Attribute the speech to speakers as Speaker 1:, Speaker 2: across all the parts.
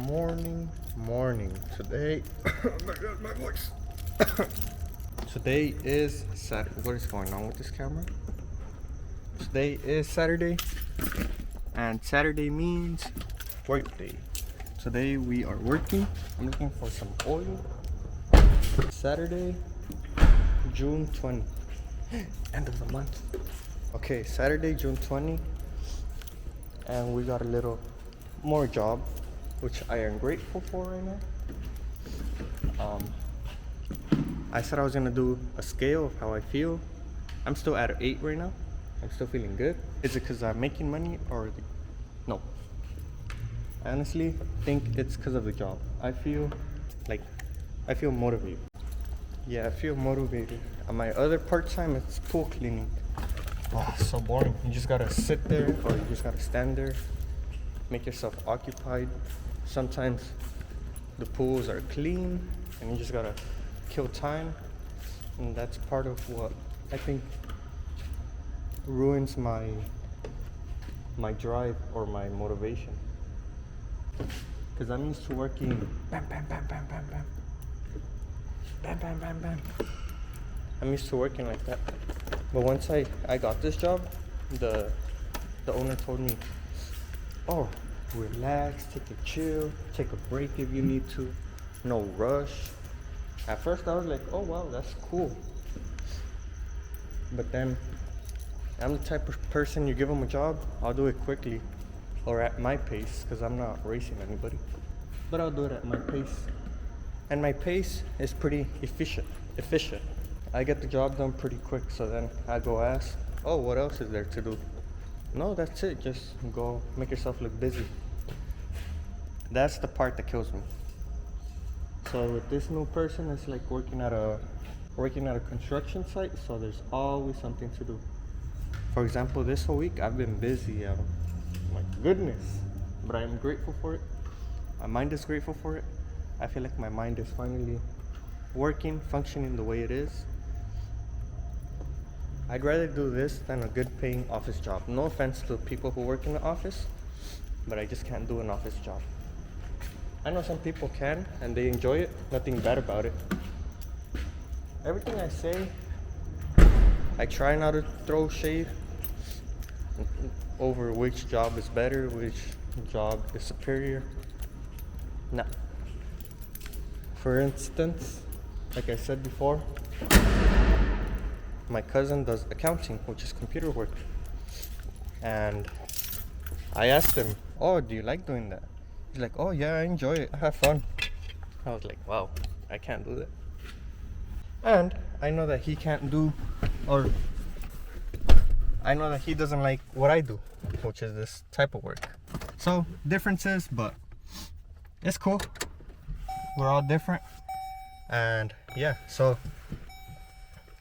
Speaker 1: Morning. Today, oh my god, my voice. Today is Saturday. What is going on with this camera? Today is Saturday, and Saturday means work day. Today we are working. I'm looking for some oil. Saturday, June 20. End of the month. Okay, Saturday, June 20, and we got a little more job, which I am grateful for right now. I said I was gonna do a scale of how I feel. I'm still at an 8 right now. I'm still feeling good. Is it because I'm making money or no? I honestly think it's because of the job. I feel motivated. Yeah, I feel motivated. On my other part-time, it's pool cleaning. Oh, it's so boring. You just gotta sit there or you just gotta stand there, make yourself occupied. Sometimes the pools are clean and you just gotta kill time, and that's part of what I think ruins my drive or my motivation, because I'm used to working bam bam bam bam bam bam bam bam bam bam. I'm used to working like that, but once I got this job, the owner told me, oh, relax, take a chill, take a break if you need to, no rush. At first I was like, oh wow, that's cool. But then I'm the type of person, you give them a job, I'll do it quickly or at my pace, because I'm not racing anybody. But I'll do it at my pace. And my pace is pretty efficient. I get the job done pretty quick, so then I go ask, oh, what else is there to do? No, that's it, just go make yourself look busy. That's the part that kills me. So with this new person, it's like working at a construction site, so there's always something to do. For example, this whole week I've been busy. My goodness, but I'm grateful for it. My mind is grateful for it. I feel like my mind is finally working, functioning the way it is. I'd rather do this than a good paying office job. No offense to people who work in the office, but I just can't do an office job. I know some people can and they enjoy it, nothing bad about it. Everything I say, I try not to throw shade over which job is better, which job is superior. Nah. For instance, like I said before, my cousin does accounting, which is computer work. And I asked him, oh, do you like doing that? He's like, oh yeah, I enjoy it, I have fun. I was like, wow, I can't do that. And I know that he can't do, or I know that he doesn't like what I do, which is this type of work. So differences, but it's cool. We're all different. And yeah, so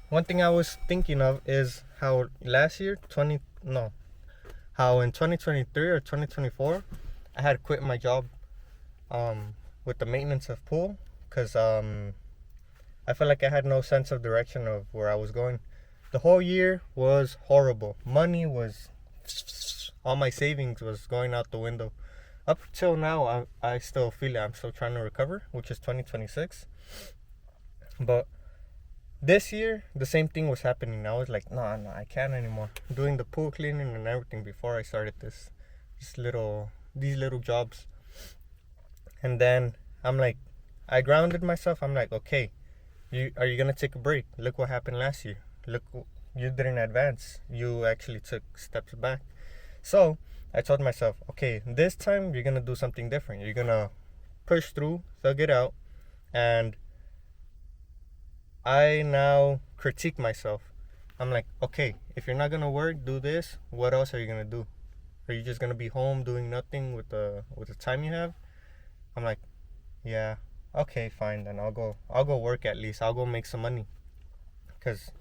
Speaker 1: one thing I was thinking of is how last year, how in 2023 or 2024, I had quit my job with the maintenance of pool, because I felt like I had no sense of direction of where I was going. The whole year was horrible. Money was, all my savings was going out the window. Up till now, I still feel it. I'm still trying to recover, which is 2026. But this year, the same thing was happening. I was like, no, I can't anymore. Doing the pool cleaning and everything before I started these little jobs. And then I'm like, I grounded myself. I'm like, okay, are you gonna take a break? Look what happened last year. Look, you didn't advance. You actually took steps back. So I told myself, okay, this time you're gonna do something different. You're gonna push through, thug it out. And I now critique myself. I'm like, okay, if you're not gonna work, do this, what else are you gonna do? Are you just gonna be home doing nothing with the time you have? I'm like, yeah, okay, fine, then I'll go work at least. I'll go make some money. Because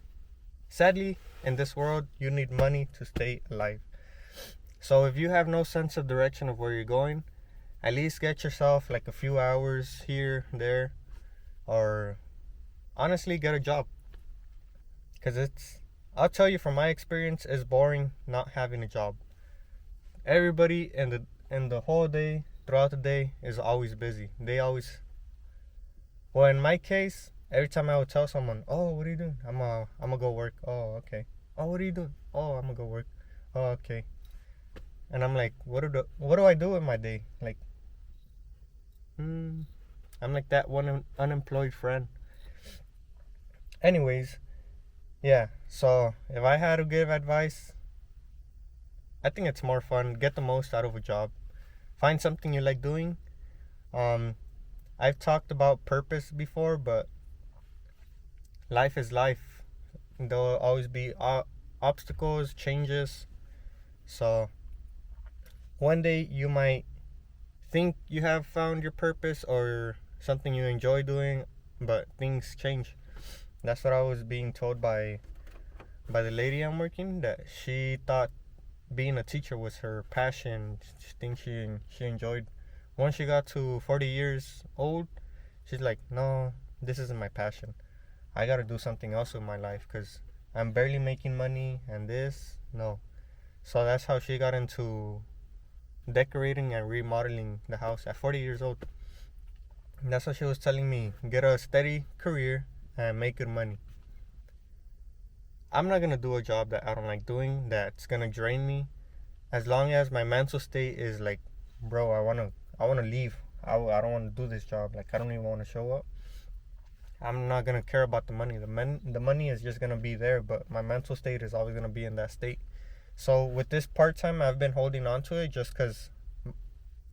Speaker 1: sadly, in this world, you need money to stay alive. So if you have no sense of direction of where you're going, at least get yourself like a few hours here, there, or honestly get a job. Because I'll tell you from my experience, it's boring not having a job. Everybody in the whole day throughout the day is always busy. Well, in my case, every time I would tell someone, "Oh, what are you doing?" I'm gonna go work. Oh, okay. Oh, what are you doing? Oh, I'm gonna go work. Oh, okay. And I'm like, what do I do with my day? Like, I'm like that one unemployed friend. Anyways, yeah. So if I had to give advice, I think it's more fun. Get the most out of a job. Find something you like doing. I've talked about purpose before, but life is life. There'll always be obstacles, changes. So one day you might think you have found your purpose or something you enjoy doing, but things change. That's what I was being told by the lady I'm working, that she thought being a teacher was her passion. She thinks she enjoyed. Once she got to 40 years old, she's like, no, this isn't my passion. I gotta do something else with my life because I'm barely making money and this, no. So that's how she got into decorating and remodeling the house at 40 years old. And that's what she was telling me. Get a steady career and make good money. I'm not gonna do a job that I don't like doing, that's gonna drain me. As long as my mental state is like, bro, I wanna leave. I don't want to do this job. Like, I don't even want to show up. I'm not gonna care about the money. The money is just gonna be there, but my mental state is always gonna be in that state. So with this part-time, I've been holding on to it just because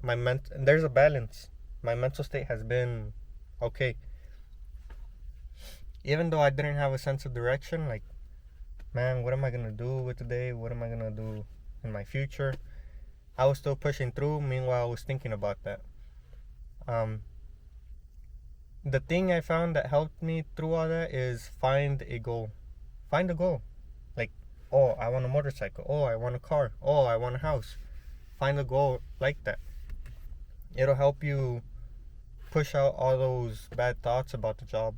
Speaker 1: there's a balance. My mental state has been okay. Even though I didn't have a sense of direction, like, man, what am I gonna do with today? What am I gonna do in my future? I was still pushing through. Meanwhile, I was thinking about that. The thing I found that helped me through all that is find a goal. Find a goal. Like, oh, I want a motorcycle. Oh, I want a car. Oh, I want a house. Find a goal like that. It'll help you push out all those bad thoughts about the job.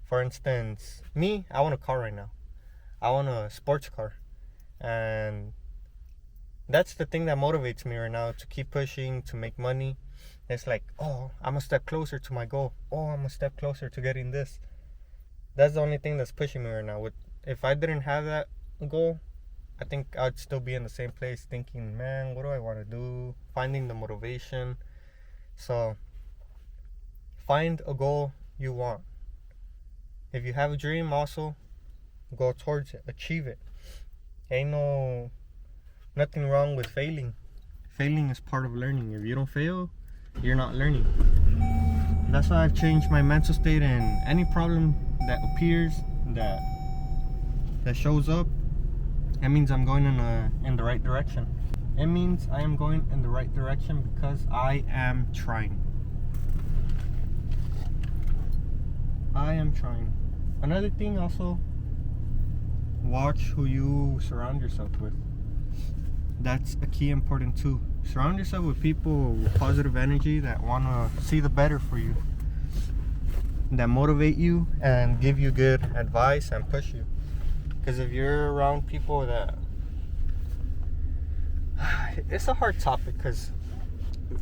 Speaker 1: For instance, me, I want a car right now. I want a sports car. And that's the thing that motivates me right now to keep pushing, to make money. It's like, oh, I'm a step closer to my goal. Oh, I'm a step closer to getting this. That's the only thing that's pushing me right now. If I didn't have that goal, I think I'd still be in the same place thinking, man, what do I want to do? Finding the motivation. So, find a goal you want. If you have a dream, also go towards it. Achieve it. Ain't nothing wrong with failing. Failing is part of learning. If you don't fail, you're not learning. That's why I've changed my mental state, and any problem that appears, that shows up, it means I'm going in the right direction. It means I am going in the right direction because I am trying. I am trying. Another thing also, watch who you surround yourself with. That's a key important too. Surround yourself with people with positive energy that want to see the better for you, that motivate you and give you good advice and push you. Because if you're around people that, it's a hard topic, because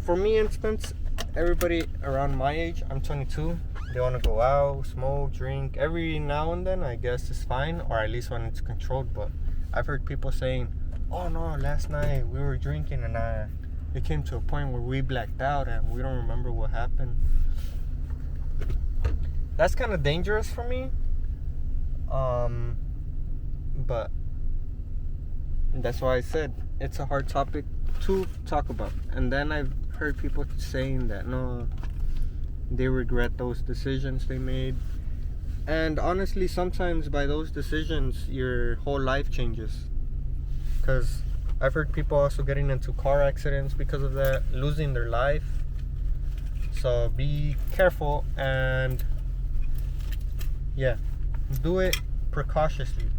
Speaker 1: for me, instance, everybody around my age, I'm 22, they want to go out, smoke, drink. Every now and then, I guess it's fine, or at least when it's controlled. But I've heard people saying, oh no, last night we were drinking and it came to a point where we blacked out and we don't remember what happened. That's kind of dangerous for me. But that's why I said it's a hard topic to talk about. And then I've heard people saying that no, they regret those decisions they made. And honestly, sometimes by those decisions, your whole life changes. Because I've heard people also getting into car accidents because of that, losing their life. So be careful and yeah, do it precautiously.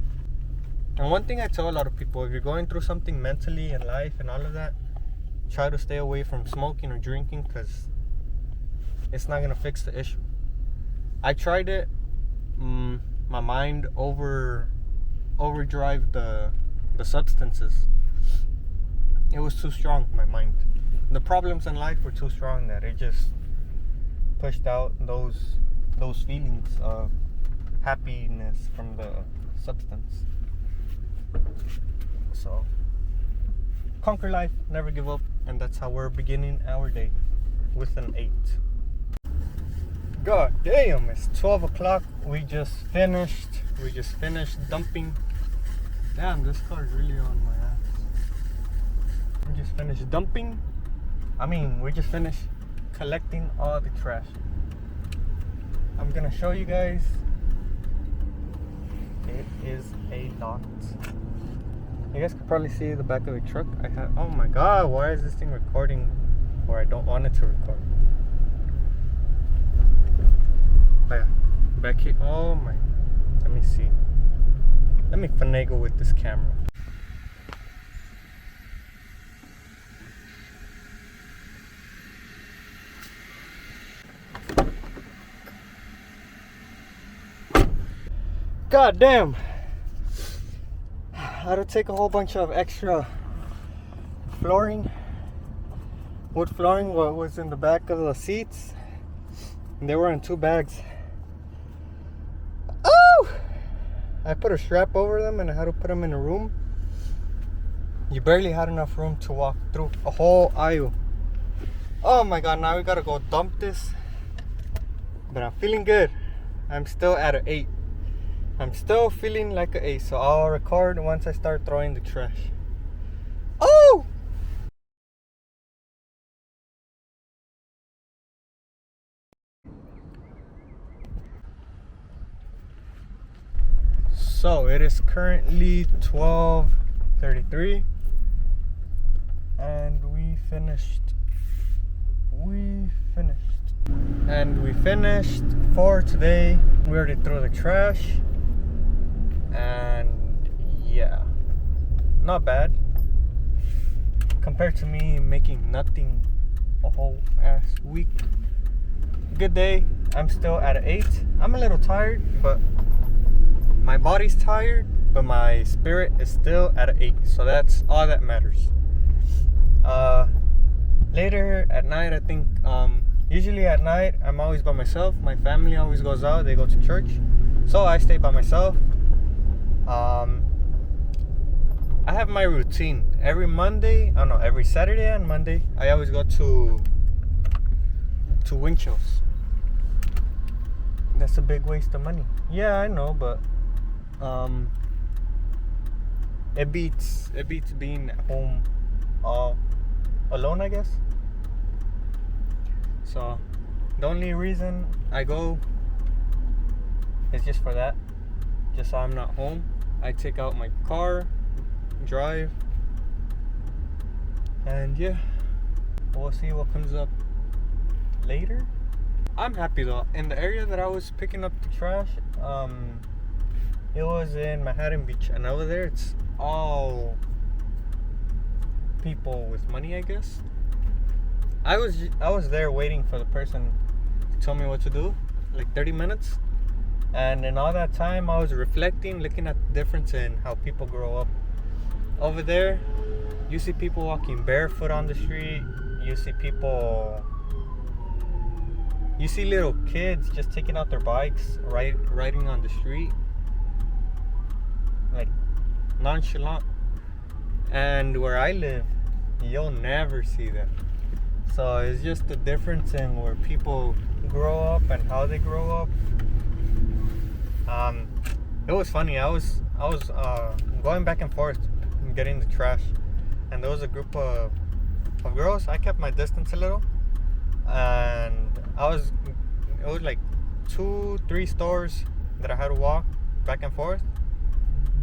Speaker 1: And one thing I tell a lot of people, if you're going through something mentally in life and all of that, try to stay away from smoking or drinking, because it's not going to fix the issue. I tried it. My mind overdrive the substances. It was too strong, my mind. the problems in life were too strong that it just pushed out those feelings of happiness from the substance. So conquer life, never give up, and that's how we're beginning our day, with an 8. God damn, it's 12 o'clock. We just finished dumping. Damn, this car's really on my ass. We just finished dumping. We just finished collecting all the trash. I'm gonna show you guys. It is a lot. You guys can probably see the back of the truck. Oh my god, why is this thing recording where I don't want it to record? Oh yeah, back here. Oh my, let me see. Let me finagle with this camera. God damn. I had to take a whole bunch of extra flooring, wood flooring, what was in the back of the seats, and they were in 2 bags. Oh! I put a strap over them and I had to put them in a room. You barely had enough room to walk through a whole aisle. Oh my god, now we gotta go dump this. But I'm feeling good. I'm still at an 8. I'm still feeling like an 8, so I'll record once I start throwing the trash. Oh! So it is currently 12:33 and we finished for today. We already threw the trash. And yeah, not bad compared to me making nothing a whole ass week. Good day. I'm still at an 8. I'm a little tired, but my body's tired, but my spirit is still at an 8, so that's all that matters. Later at night, I think usually at night I'm always by myself. My family always goes out, they go to church, so I stay by myself. I have my routine every Saturday and Monday. I always go to Winchell's. That's a big waste of money. Yeah, I know, but it beats being at home alone, I guess. So the only reason I go is just for that, just so I'm not home. I take out my car, drive, and yeah, we'll see what comes up later. I'm happy though. In the area that I was picking up the trash, it was in Manhattan Beach, and over there it's all people with money, I guess. I was there waiting for the person to tell me what to do, like 30 minutes. And in all that time, I was reflecting, looking at the difference in how people grow up. Over there, you see people walking barefoot on the street. You see little kids just taking out their bikes, riding on the street, like nonchalant. And where I live, you'll never see that. So it's just the difference in where people grow up and how they grow up. It was funny. I was going back and forth and getting the trash, and there was a group of girls. I kept my distance a little, and it was like 2-3 stores that I had to walk back and forth,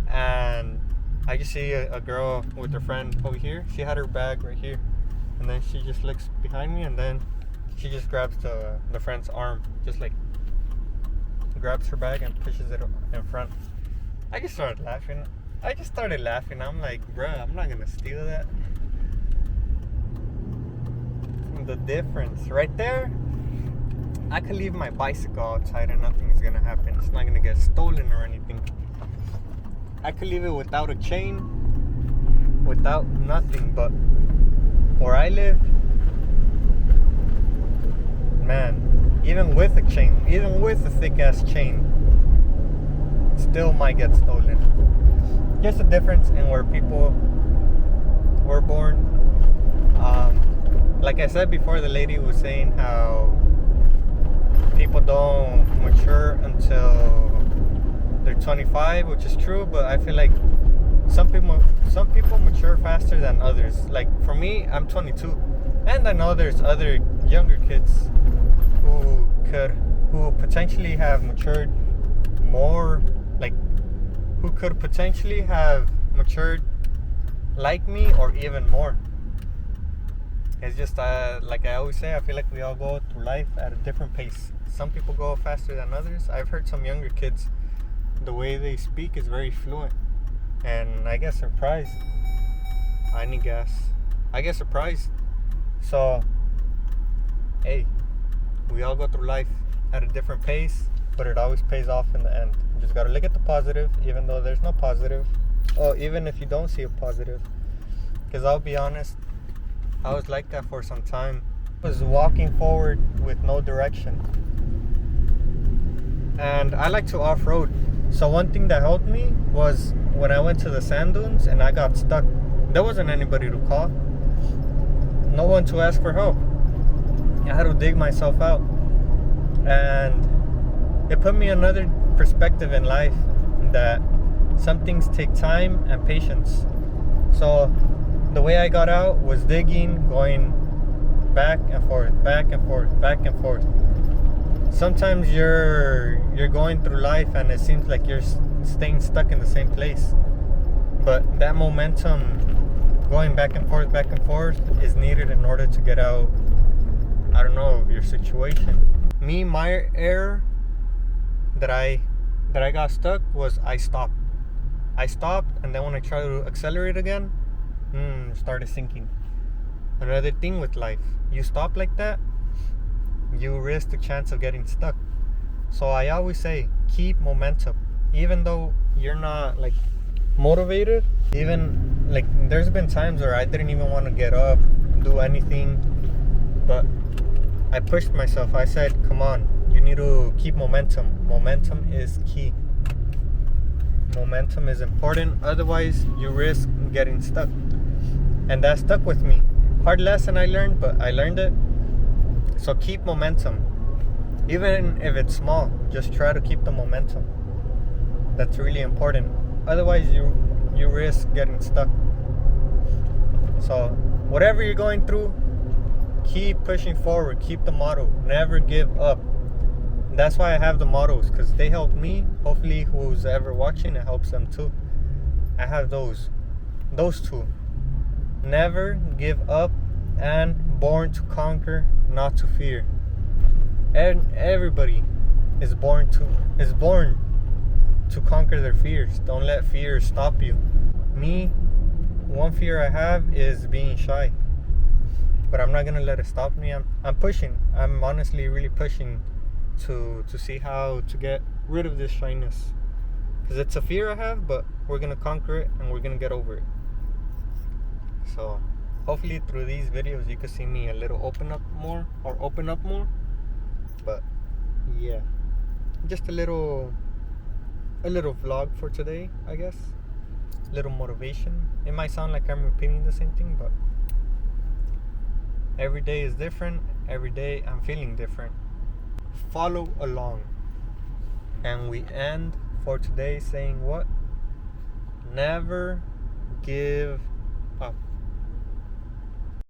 Speaker 1: and I just see a girl with her friend over here. She had her bag right here, and then she just looks behind me, and then she just grabs the friend's arm, just like grabs her bag and pushes it in front. I just started laughing. I'm like, bruh, I'm not gonna steal that. The difference right there, I could leave my bicycle outside and nothing's gonna happen. It's not gonna get stolen or anything. I could leave it without a chain, without nothing. But where I live, even with a chain, even with a thick ass chain, still might get stolen. Just a difference in where people were born. Like I said before, the lady was saying how people don't mature until they're 25, which is true, but I feel like some people mature faster than others. Like for me, I'm 22, and I know there's other younger kids who potentially have matured more, like who could potentially have matured like me or even more. It's just like I always say, I feel like we all go through life at a different pace. Some people go faster than others. I've heard some younger kids, the way they speak is very fluent, and I get surprised. I need gas. I get surprised. So, hey, we all go through life at a different pace, but it always pays off in the end. You just gotta look at the positive, even though there's no positive, or even if you don't see a positive. Because I'll be honest, I was like that for some time. I was walking forward with no direction. And I like to off-road. So one thing that helped me was when I went to the sand dunes and I got stuck. There wasn't anybody to call. No one to ask for help. I had to dig myself out. And it put me another perspective in life, that some things take time and patience. So the way I got out was digging, going back and forth, back and forth, back and forth. Sometimes you're going through life and it seems like you're staying stuck in the same place. But that momentum, going back and forth, is needed in order to get out, I don't know, of your situation. My error that I got stuck was I stopped, and then when I tried to accelerate again, started sinking. Another thing with life, you stop like that, you risk the chance of getting stuck. So I always say, keep momentum. Even though you're not like motivated, even like there's been times where I didn't even want to get up, do anything, but I pushed myself. I said, come on, you need to keep momentum. Momentum is key. Momentum is important, otherwise you risk getting stuck. And that stuck with me. Hard lesson I learned, but I learned it. So keep momentum. Even if it's small, just try to keep the momentum. That's really important. Otherwise you risk getting stuck. So whatever you're going through, keep pushing forward. Keep the motto. Never give up. That's why I have the mottos, because they help me. Hopefully who's ever watching, it helps them too. I have those two. Never give up and born to conquer, not to fear. And everybody is born to conquer their fears. Don't let fear stop you. Me, one fear I have is being shy, but I'm not gonna let it stop me. I'm pushing. I'm honestly really pushing to see how to get rid of this shyness, because it's a fear I have, but we're gonna conquer it and we're gonna get over it. So hopefully through these videos you can see me a little open up more. But yeah, just a little vlog for today, I guess. Little motivation. It might sound like I'm repeating the same thing, but every day is different. Every day I'm feeling different. Follow along. And we end for today saying what? Never give up.